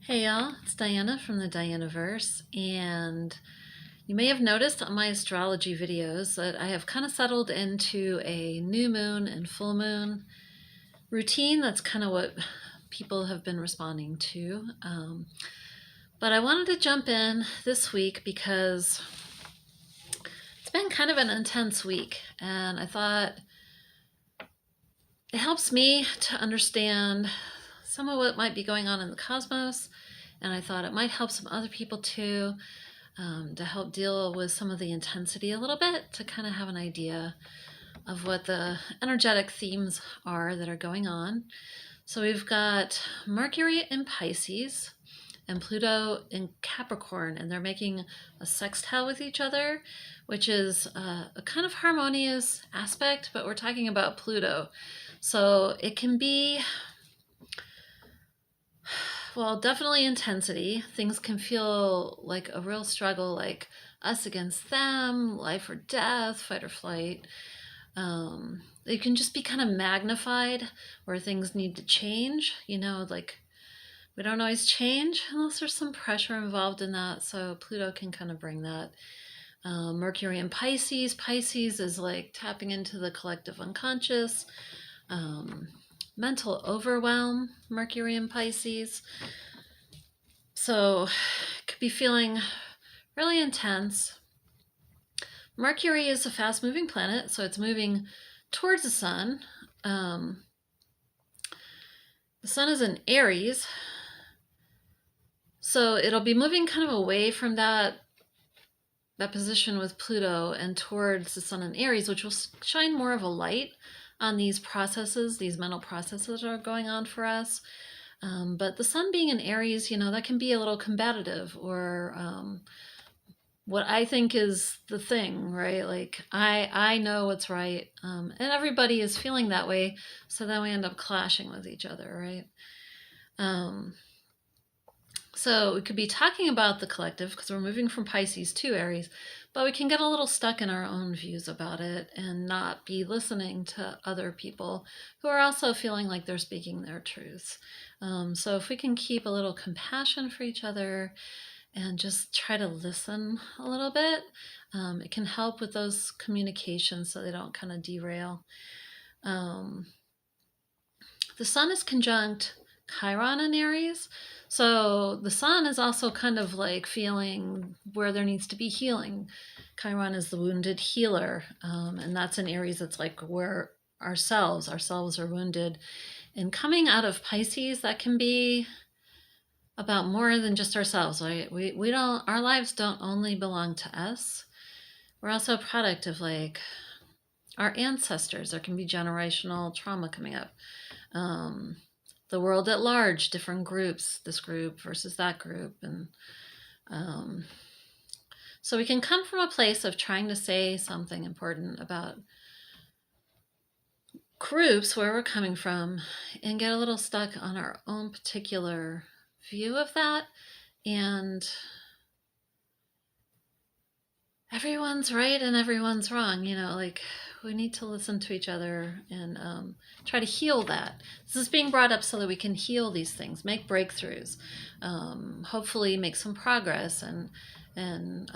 Hey y'all, it's Diana from the Dianaverse, and you may have noticed on my astrology videos that I have kind of settled into a new moon and full moon routine. That's kind of what people have been responding to. But I wanted to jump in this week because it's been kind of an intense week, and I thought it helps me to understand some of what might be going on in the cosmos, and I thought it might help some other people too, to help deal with some of the intensity a little bit, to kind of have an idea of what the energetic themes are that are going on. So we've got Mercury in Pisces and Pluto in Capricorn, and they're making a sextile with each other, which is a kind of harmonious aspect, but we're talking about Pluto. So it can be, well, definitely intensity. Things can feel like a real struggle, like us against them, life or death, fight or flight. It can just be kind of magnified where things need to change. Like we don't always change unless there's some pressure involved in that. So Pluto can kind of bring that. Mercury in Pisces. Pisces is like tapping into the collective unconscious. Mental overwhelm, Mercury in Pisces. So could be feeling really intense. Mercury is a fast moving planet, so it's moving towards the sun. The sun is in Aries, so it'll be moving kind of away from that position with Pluto and towards the sun in Aries, which will shine more of a light on these processes, these mental processes that are going on for us. But the sun being in Aries, that can be a little combative, or what I think is the thing, right? Like I know what's right, and everybody is feeling that way, so then we end up clashing with each other, right? So we could be talking about the collective because we're moving from Pisces to Aries, but we can get a little stuck in our own views about it and not be listening to other people who are also feeling like they're speaking their truths. So if we can keep a little compassion for each other and just try to listen a little bit, it can help with those communications so they don't kind of derail. The sun is conjunct Chiron in Aries. So the sun is also kind of like feeling where there needs to be healing. Chiron is the wounded healer, and that's in Aries. It's like where ourselves are wounded. And coming out of Pisces, that can be about more than just ourselves, right? We don't, our lives don't only belong to us. We're also a product of like our ancestors. There can be generational trauma coming up. The world at large, different groups, this group versus that group. And so we can come from a place of trying to say something important about groups where we're coming from and get a little stuck on our own particular view of that. And everyone's right and everyone's wrong, like we need to listen to each other and try to heal that. This is being brought up so that we can heal these things, make breakthroughs, hopefully make some progress, and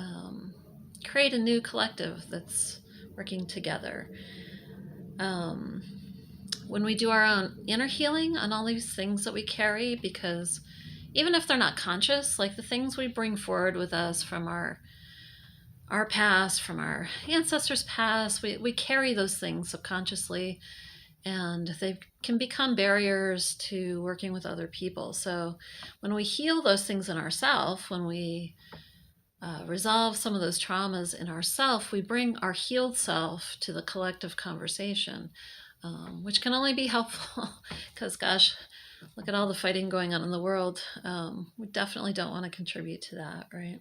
create a new collective that's working together. When we do our own inner healing on all these things that we carry, because even if they're not conscious, like the things we bring forward with us from our past, from our ancestors' past, we carry those things subconsciously, and they can become barriers to working with other people. So when we heal those things in ourselves, when we resolve some of those traumas in ourselves, we bring our healed self to the collective conversation, which can only be helpful because, gosh, look at all the fighting going on in the world. We definitely don't want to contribute to that, right?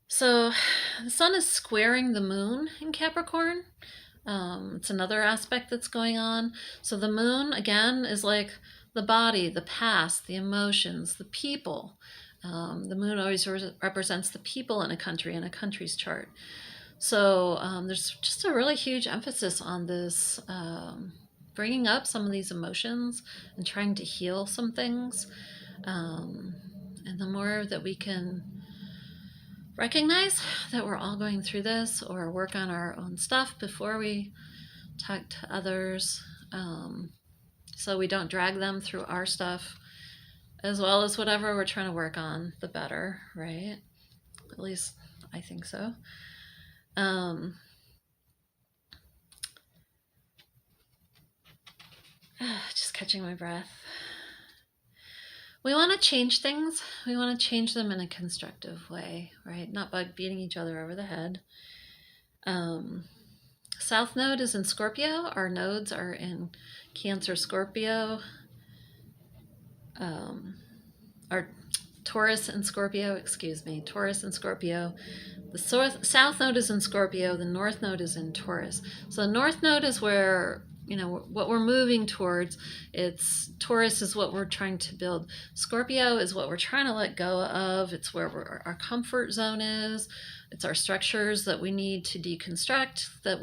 So the sun is squaring the moon in Capricorn. It's another aspect that's going on. So the moon, again, is like the body, the past, the emotions, the people. The moon always represents the people in a country, in a country's chart. So there's just a really huge emphasis on this bringing up some of these emotions and trying to heal some things. And the more that we can recognize that we're all going through this, or work on our own stuff before we talk to others, so we don't drag them through our stuff, as well as whatever we're trying to work on, the better, right? At least I think so. Just catching my breath. We want to change things. We want to change them in a constructive way, right? Not by beating each other over the head. South node is in Scorpio. Our nodes are in Cancer, Scorpio, or Taurus and Scorpio, excuse me, Taurus and Scorpio. The south node is in Scorpio, the north node is in Taurus. So the north node is where, what we're moving towards. It's Taurus is what we're trying to build. Scorpio is what we're trying to let go of. It's where our comfort zone is. It's our structures that we need to deconstruct, that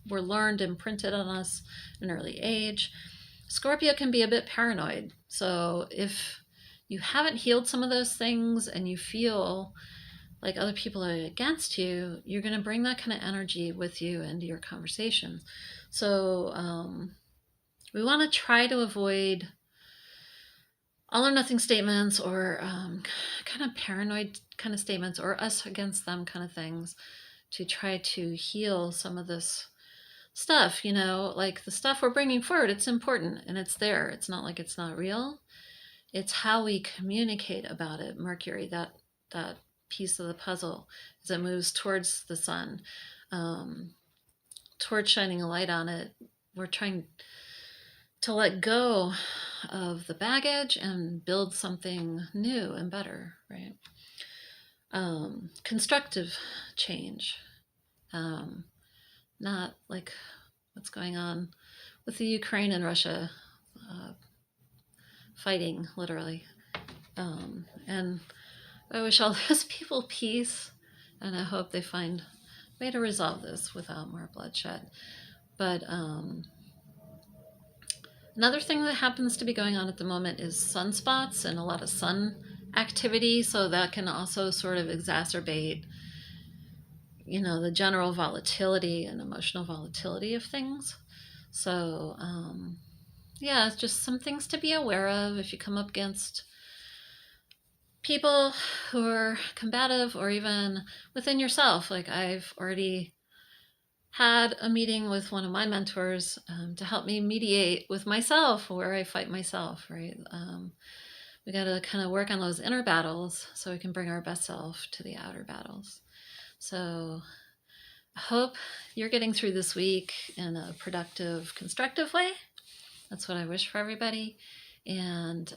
were learned and printed on us in an early age. Scorpio can be a bit paranoid. So if you haven't healed some of those things and you feel like other people are against you, you're going to bring that kind of energy with you into your conversations. So we want to try to avoid all or nothing statements, or kind of paranoid kind of statements, or us against them kind of things, to try to heal some of this stuff. Like the stuff we're bringing forward, it's important and it's there. It's not like it's not real. It's how we communicate about it. Mercury, that piece of the puzzle, as it moves towards the sun, towards shining a light on it. We're trying to let go of the baggage and build something new and better, right? Constructive change, not like what's going on with the Ukraine and Russia fighting, literally. And I wish all those people peace, and I hope they find a way to resolve this without more bloodshed. But another thing that happens to be going on at the moment is sunspots and a lot of sun activity, so that can also sort of exacerbate, the general volatility and emotional volatility of things. So, yeah, it's just some things to be aware of if you come up against people who are combative, or even within yourself. Like, I've already had a meeting with one of my mentors to help me mediate with myself where I fight myself, right? We got to kind of work on those inner battles so we can bring our best self to the outer battles. So I hope you're getting through this week in a productive, constructive way. That's what I wish for everybody. And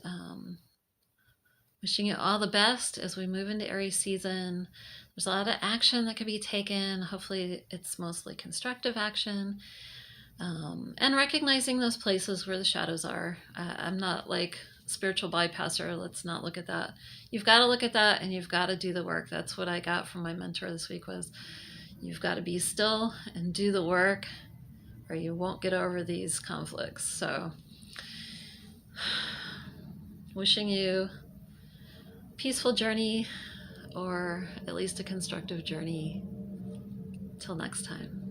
wishing you all the best as we move into Aries season. There's a lot of action that can be taken. Hopefully it's mostly constructive action. And recognizing those places where the shadows are. I'm not like spiritual bypasser. Let's not look at that. You've got to look at that, and you've got to do the work. That's what I got from my mentor this week, was you've got to be still and do the work, or you won't get over these conflicts. So wishing you a peaceful journey, or at least a constructive journey. Till next time.